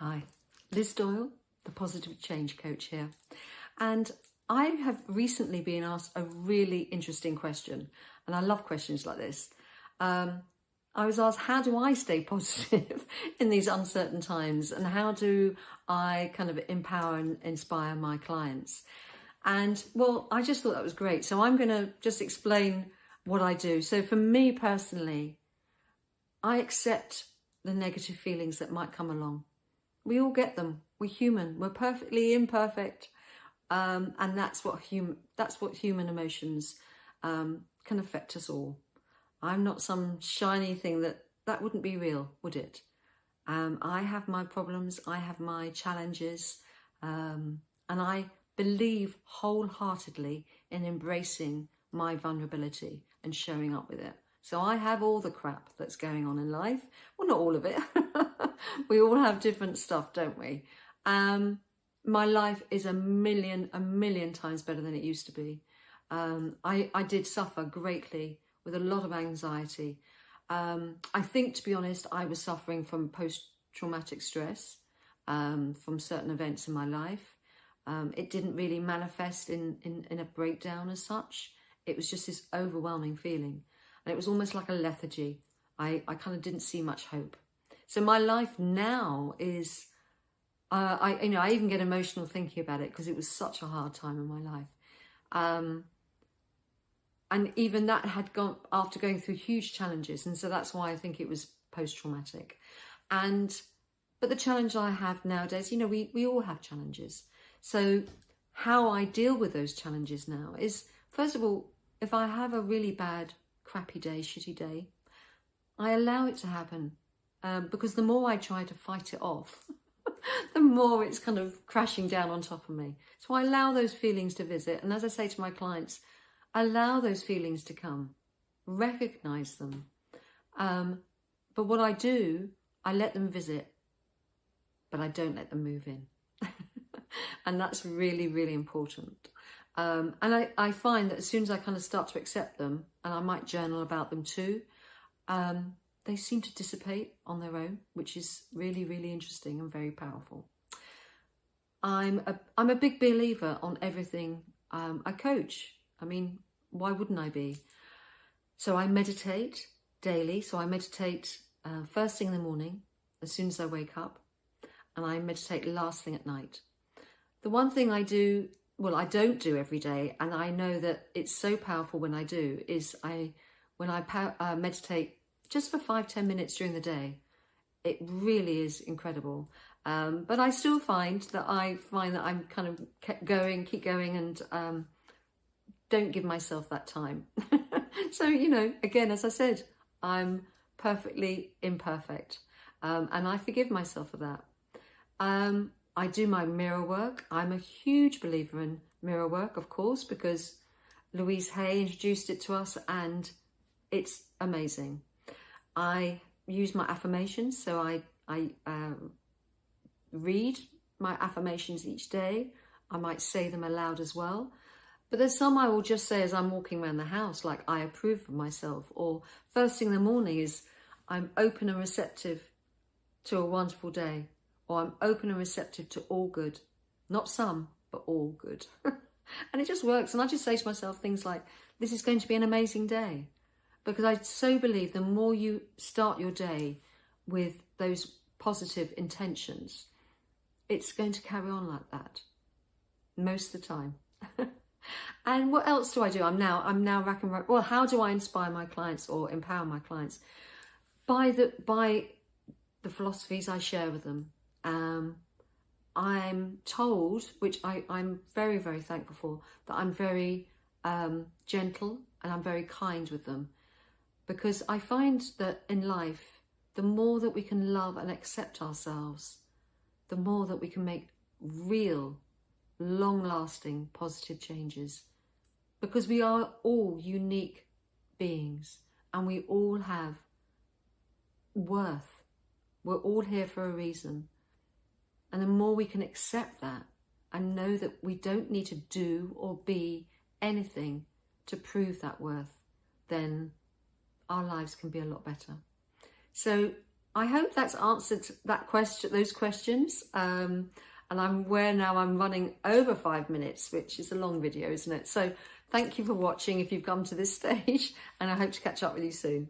Hi, Liz Doyle, the Positive Change Coach here. And I have recently been asked a really interesting question, and I love questions like this. I was asked, how do I stay positive in these uncertain times, and how do I kind of empower and inspire my clients? And well, I just thought that was great. So I'm going to just explain what I do. So for me personally, I accept the negative feelings that might come along. We all get them. We're human. We're perfectly imperfect. And that's what human emotions can affect us all. I'm not some shiny thing that wouldn't be real, would it? I have my problems. I have my challenges. And I believe wholeheartedly in embracing my vulnerability and showing up with it. So I have all the crap that's going on in life. Well, not all of it. We all have different stuff, don't we? My life is a million times better than it used to be. I did suffer greatly with a lot of anxiety. I think, to be honest, I was suffering from post-traumatic stress from certain events in my life. It didn't really manifest in a breakdown as such. It was just this overwhelming feeling. And it was almost like a lethargy. I kind of didn't see much hope. So my life now is, I even get emotional thinking about it because it was such a hard time in my life. And even that had gone after going through huge challenges. And so that's why I think it was post-traumatic. But the challenge I have nowadays, we all have challenges. So how I deal with those challenges now is, first of all, if I have a really bad, crappy day, shitty day, I allow it to happen. Because the more I try to fight it off, the more it's kind of crashing down on top of me. So I allow those feelings to visit. And as I say to my clients, allow those feelings to come, recognize them. But what I do, I let them visit, but I don't let them move in. And that's really, really important. And I find that as soon as I kind of start to accept them, and I might journal about them too, they seem to dissipate on their own, which is really, really interesting and very powerful. I'm a big believer on everything I coach. I mean, why wouldn't I be? So I meditate daily. So I meditate first thing in the morning, as soon as I wake up, and I meditate last thing at night. The one thing I do, well, I don't do every day, and I know that it's so powerful when I do, is when I meditate just for 5-10 minutes during the day. It really is incredible. But I still find that I'm kind of keep going, and don't give myself that time. So, again, as I said, I'm perfectly imperfect. And I forgive myself for that. I do my mirror work. I'm a huge believer in mirror work, of course, because Louise Hay introduced it to us, and it's amazing. I use my affirmations, so I read my affirmations each day. I might say them aloud as well. But there's some I will just say as I'm walking around the house, like I approve of myself. Or first thing in the morning is I'm open and receptive to a wonderful day. Or I'm open and receptive to all good. Not some, but all good. And it just works. And I just say to myself things like, this is going to be an amazing day. Because I so believe the more you start your day with those positive intentions, it's going to carry on like that most of the time. And what else do I do? I'm now racking. Well, how do I inspire my clients or empower my clients? By the philosophies I share with them. I'm told, which I'm very, very thankful for, that I'm very gentle and I'm very kind with them. Because I find that in life, the more that we can love and accept ourselves, the more that we can make real, long-lasting, positive changes. Because we are all unique beings and we all have worth. We're all here for a reason. And the more we can accept that and know that we don't need to do or be anything to prove that worth, then our lives can be a lot better. So I hope that's answered those questions. And I'm aware now I'm running over 5 minutes, which is a long video, isn't it? So thank you for watching if you've come to this stage, and I hope to catch up with you soon.